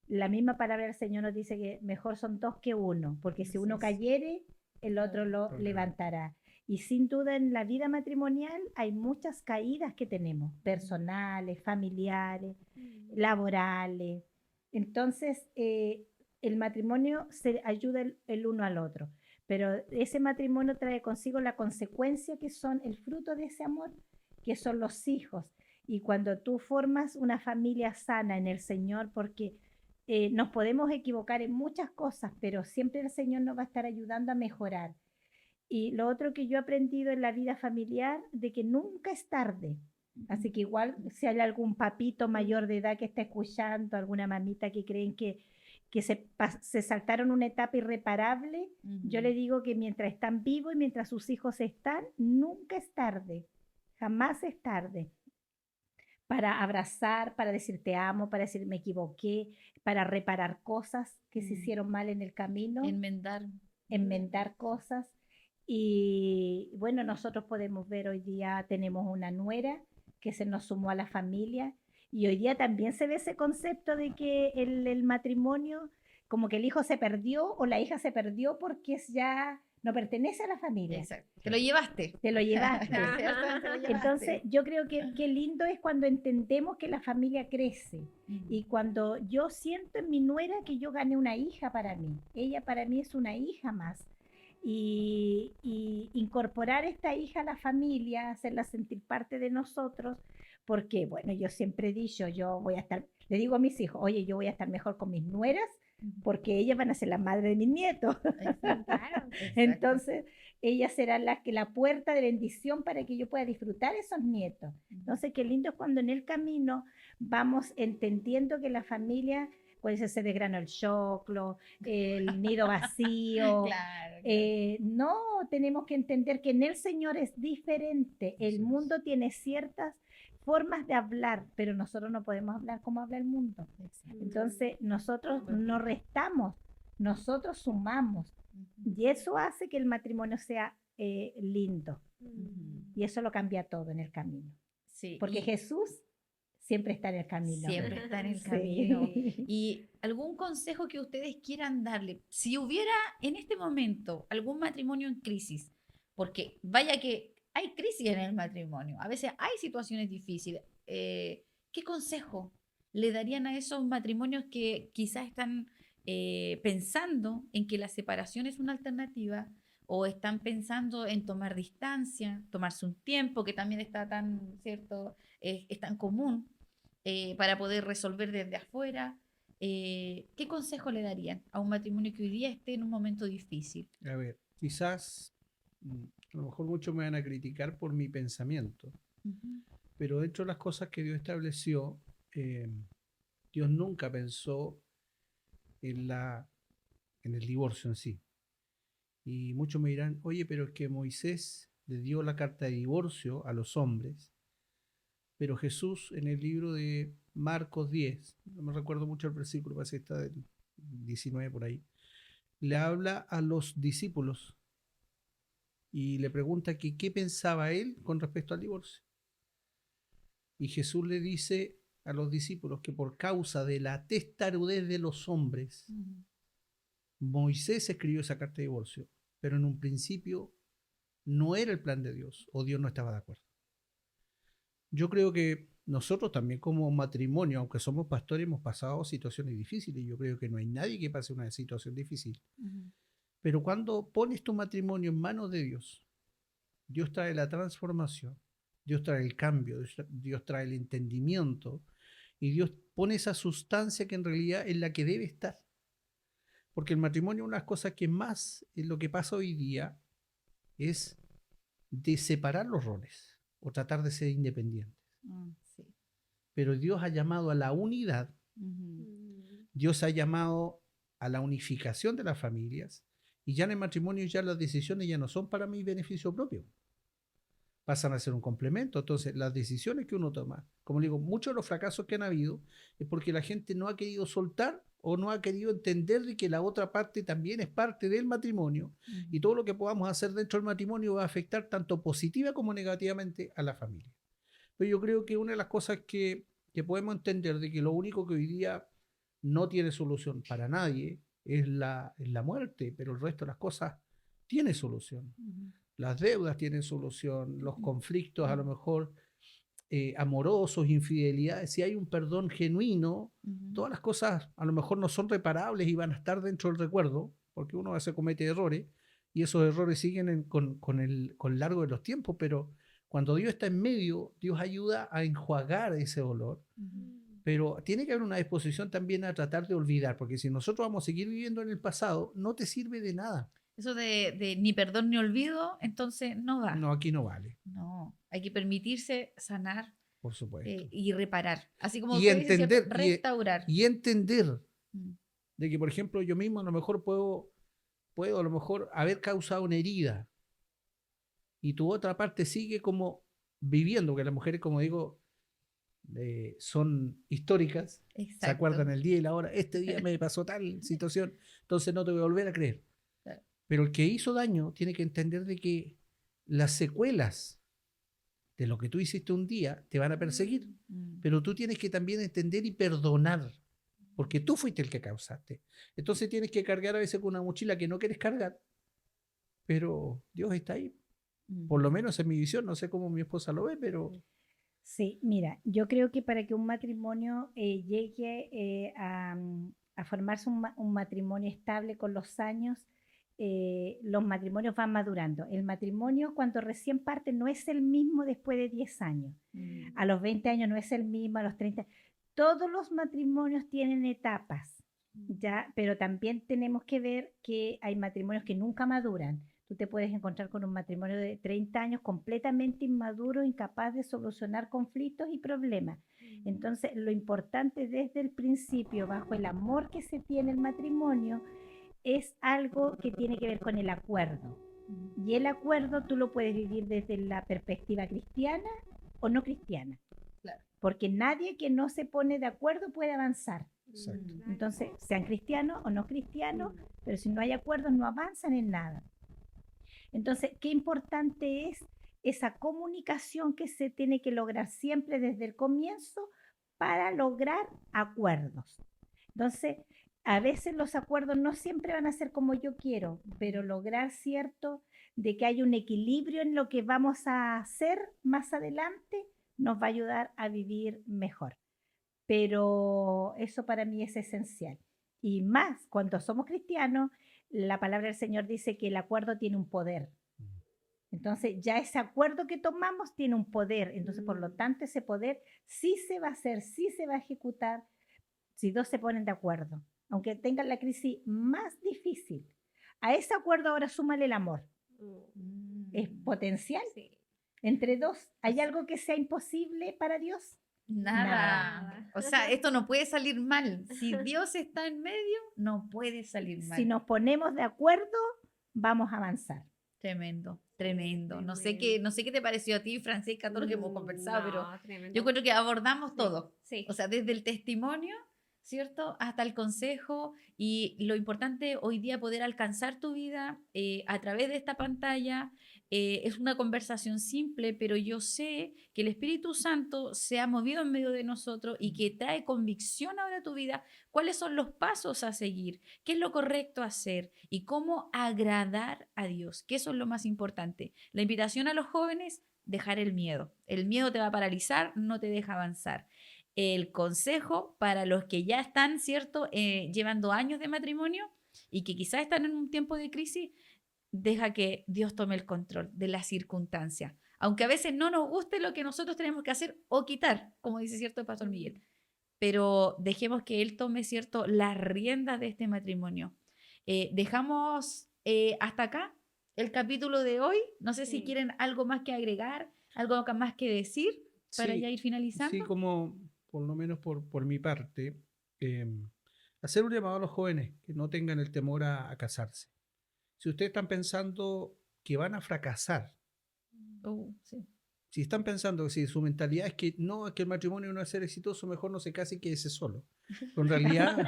La misma palabra del Señor nos dice que mejor son dos que uno, porque si uno cayere, el otro lo levantará. Y sin duda en la vida matrimonial hay muchas caídas que tenemos, personales, familiares, laborales. Entonces, el matrimonio se ayuda el uno al otro, pero ese matrimonio trae consigo la consecuencia que son el fruto de ese amor, que son los hijos. Y cuando tú formas una familia sana en el Señor, porque nos podemos equivocar en muchas cosas, pero siempre el Señor nos va a estar ayudando a mejorar. Y lo otro que yo he aprendido en la vida familiar, de que nunca es tarde. Así que igual si hay algún papito mayor de edad que está escuchando, alguna mamita que creen que se saltaron una etapa irreparable, yo le digo que mientras están vivos y mientras sus hijos están, nunca es tarde, jamás es tarde. Para abrazar, para decir te amo, para decir me equivoqué, para reparar cosas que se hicieron mal en el camino, enmendar cosas. Y bueno, nosotros podemos ver hoy día tenemos una nuera que se nos sumó a la familia y hoy día también se ve ese concepto de que el matrimonio, como que el hijo se perdió o la hija se perdió porque ya no pertenece a la familia.
Exacto. Te lo llevaste.
Te lo llevaste.
Entonces,
Entonces, yo creo que qué lindo es cuando entendemos que la familia crece y cuando yo siento en mi nuera que yo gané una hija para mí. Ella para mí es una hija más. Y incorporar esta hija a la familia, hacerla sentir parte de nosotros, porque, bueno, yo siempre he dicho, yo voy a estar, le digo a mis hijos, oye, yo voy a estar mejor con mis nueras porque ellas van a ser la madre de mis nietos.
Claro.
Entonces, ellas serán la puerta de bendición para que yo pueda disfrutar esos nietos. Entonces, qué lindo es cuando en el camino vamos entendiendo que la familia puede ser de grano el choclo, el nido vacío.
Claro.
No, tenemos que entender que en el Señor es diferente. El mundo tiene ciertas formas de hablar, pero nosotros no podemos hablar como habla el mundo. Entonces, nosotros no restamos, nosotros sumamos. Y eso hace que el matrimonio sea lindo. Y eso lo cambia todo en el camino.
Sí.
Porque Jesús siempre está en el camino.
Siempre está en el
Sí.
camino. Y algún consejo que ustedes quieran darle, si hubiera en este momento algún matrimonio en crisis, porque vaya que hay crisis en el matrimonio, a veces hay situaciones difíciles, ¿qué consejo le darían a esos matrimonios que quizás están pensando en que la separación es una alternativa o están pensando en tomar distancia, tomarse un tiempo, que también está tan, ¿cierto? Es tan común para poder resolver desde afuera? ¿Qué consejo le darían a un matrimonio que hoy día esté en un momento difícil?
A ver, quizás a lo mejor muchos me van a criticar por mi pensamiento, pero dentro de las cosas que Dios estableció, Dios nunca pensó en el divorcio en sí. Y muchos me dirán, oye, pero es que Moisés le dio la carta de divorcio a los hombres, pero Jesús en el libro de Marcos 10, no me recuerdo mucho el versículo, parece que está del 19 por ahí, le habla a los discípulos y le pregunta que qué pensaba él con respecto al divorcio. Y Jesús le dice a los discípulos que por causa de la testarudez de los hombres, Moisés escribió esa carta de divorcio, pero en un principio no era el plan de Dios, o Dios no estaba de acuerdo. Yo creo que nosotros también como matrimonio, aunque somos pastores, hemos pasado situaciones difíciles. Yo creo que no hay nadie que pase una situación difícil. Pero cuando pones tu matrimonio en manos de Dios, Dios trae la transformación, Dios trae el cambio, Dios trae el entendimiento, y Dios pone esa sustancia que en realidad es la que debe estar. Porque el matrimonio, una de las cosas que más es lo que pasa hoy día, es de separar los roles o tratar de ser independientes.
Sí.
Pero Dios ha llamado a la unidad, Dios ha llamado a la unificación de las familias, y ya en el matrimonio ya las decisiones ya no son para mi beneficio propio, pasan a ser un complemento. Entonces las decisiones que uno toma, como digo, muchos de los fracasos que han habido es porque la gente no ha querido soltar o no ha querido entender de que la otra parte también es parte del matrimonio, y todo lo que podamos hacer dentro del matrimonio va a afectar tanto positiva como negativamente a la familia. Pero yo creo que una de las cosas que podemos entender de que lo único que hoy día no tiene solución para nadie es la muerte, pero el resto de las cosas tiene solución. Las deudas tienen solución, los conflictos a lo mejor amorosos, infidelidades, si hay un perdón genuino, todas las cosas a lo mejor no son reparables y van a estar dentro del recuerdo, porque uno a veces comete errores y esos errores siguen con el largo de los tiempos, pero cuando Dios está en medio, Dios ayuda a enjuagar ese dolor. Pero tiene que haber una disposición también a tratar de olvidar, porque si nosotros vamos a seguir viviendo en el pasado, no te sirve de nada.
Eso de ni perdón ni olvido, entonces no va.
No, aquí no vale.
No, hay que permitirse sanar,
por supuesto,
y reparar. Así como
y
usted dice,
entender,
¿cierto? Restaurar.
y entender de que, por ejemplo, yo mismo a lo mejor puedo a lo mejor haber causado una herida y tu otra parte sigue como viviendo, que las mujeres, como digo, son históricas.
Exacto.
Se acuerdan el día y la hora, este día me pasó tal situación, entonces no te voy a volver a creer.
Claro.
Pero el que hizo daño tiene que entender de que las secuelas de lo que tú hiciste un día te van a perseguir, pero tú tienes que también entender y perdonar, porque tú fuiste el que causaste. Entonces tienes que cargar a veces con una mochila que no quieres cargar, pero Dios está ahí. Por lo menos en mi visión, no sé cómo mi esposa lo ve, pero...
Sí, mira, yo creo que para que un matrimonio llegue a formarse un matrimonio estable con los años, los matrimonios van madurando. El matrimonio cuando recién parte no es el mismo después de 10 años. A los 20 años no es el mismo, a los 30. Todos los matrimonios tienen etapas, ¿ya? Pero también tenemos que ver que hay matrimonios que nunca maduran. Tú te puedes encontrar con un matrimonio de 30 años completamente inmaduro, incapaz de solucionar conflictos y problemas. Entonces, lo importante desde el principio, bajo el amor que se tiene el matrimonio, es algo que tiene que ver con el acuerdo. Y el acuerdo tú lo puedes vivir desde la perspectiva cristiana o no cristiana.
Claro.
Porque nadie que no se pone de acuerdo puede avanzar.
Exacto.
Entonces, sean cristianos o no cristianos, pero si no hay acuerdos no avanzan en nada. Entonces, qué importante es esa comunicación que se tiene que lograr siempre desde el comienzo para lograr acuerdos. Entonces, a veces los acuerdos no siempre van a ser como yo quiero, pero lograr cierto de que hay un equilibrio en lo que vamos a hacer más adelante nos va a ayudar a vivir mejor. Pero eso para mí es esencial. Y más, cuando somos cristianos, la palabra del Señor dice que el acuerdo tiene un poder. Entonces, ya ese acuerdo que tomamos tiene un poder. Entonces, por lo tanto, ese poder sí se va a hacer, sí se va a ejecutar si dos se ponen de acuerdo. Aunque tengan la crisis más difícil. A ese acuerdo ahora súmale el amor. Es potencial.
Sí.
Entre dos, ¿hay algo que sea imposible para Dios?
Nada. O sea, esto no puede salir mal. Si Dios está en medio, no puede salir mal.
Si nos ponemos de acuerdo, vamos a avanzar.
Tremendo, tremendo. No sé qué te pareció a ti, Francisca, todo lo que hemos conversado, pero
tremendo.
yo creo que abordamos todo.
Sí.
O sea, desde el testimonio, ¿cierto? Hasta el consejo, y lo importante hoy día poder alcanzar tu vida a través de esta pantalla. Es una conversación simple, pero yo sé que el Espíritu Santo se ha movido en medio de nosotros y que trae convicción ahora a tu vida. ¿Cuáles son los pasos a seguir? ¿Qué es lo correcto a hacer? Y cómo agradar a Dios, que eso es lo más importante. La invitación a los jóvenes: dejar el miedo. El miedo te va a paralizar, no te deja avanzar. El consejo para los que ya están, ¿cierto?, llevando años de matrimonio y que quizás están en un tiempo de crisis: deja que Dios tome el control de las circunstancias. Aunque a veces no nos guste lo que nosotros tenemos que hacer o quitar, como dice, ¿cierto?, el pastor Miguel. Pero dejemos que Él tome, ¿cierto?, las riendas de este matrimonio. Dejamos hasta acá el capítulo de hoy. No sé si quieren algo más que agregar, algo más que decir para ya ir finalizando.
Sí, como por lo menos por mi parte, hacer un llamado a los jóvenes que no tengan el temor a casarse. Si ustedes están pensando que van a fracasar, si están pensando, si su mentalidad es que no, es que el matrimonio no va a ser exitoso, mejor no se case y quédese solo. Pero en realidad,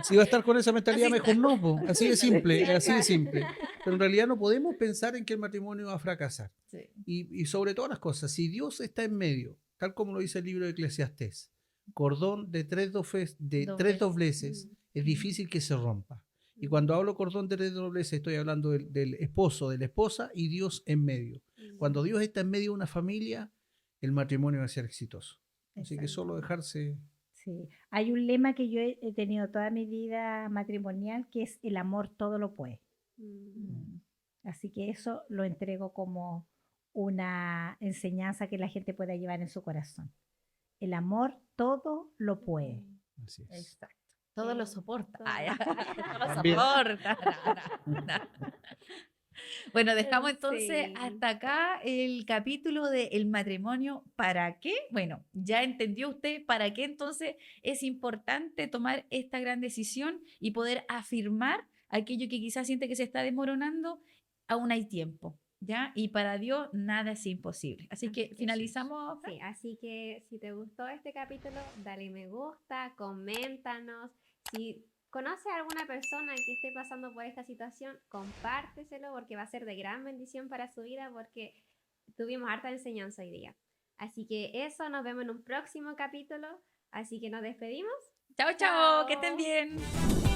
si va a estar con esa mentalidad, mejor no, po. Así de simple, así de simple. Pero en realidad no podemos pensar en que el matrimonio va a fracasar.
Sí.
Y sobre todas las cosas, si Dios está en medio, tal como lo dice el libro de Eclesiastés, cordón de tres dobleces, es difícil que se rompa. Y cuando hablo cordón de tres dobleces, estoy hablando del esposo, de la esposa y Dios en medio. Cuando Dios está en medio de una familia, el matrimonio va a ser exitoso. Así que solo dejarse...
Sí, hay un lema que yo he tenido toda mi vida matrimonial, que es: el amor todo lo puede. Así que eso lo entrego como una enseñanza que la gente pueda llevar en su corazón. El amor todo lo puede.
Así es.
Exacto. Todo lo soporta.
Todo
lo soporta. Bueno, dejamos entonces hasta acá el capítulo de El matrimonio. ¿Para qué? Bueno, ya entendió usted para qué entonces es importante tomar esta gran decisión y poder afirmar aquello que quizás siente que se está desmoronando. Aún hay tiempo, ¿ya? Y para Dios nada es imposible. Así que finalizamos.
Sí, así que si te gustó este capítulo, dale me gusta, coméntanos. Si conoces a alguna persona que esté pasando por esta situación, compárteselo, porque va a ser de gran bendición para su vida, porque tuvimos harta enseñanza hoy día. Así que eso, nos vemos en un próximo capítulo. Así que nos despedimos.
Chao, chao, que estén bien.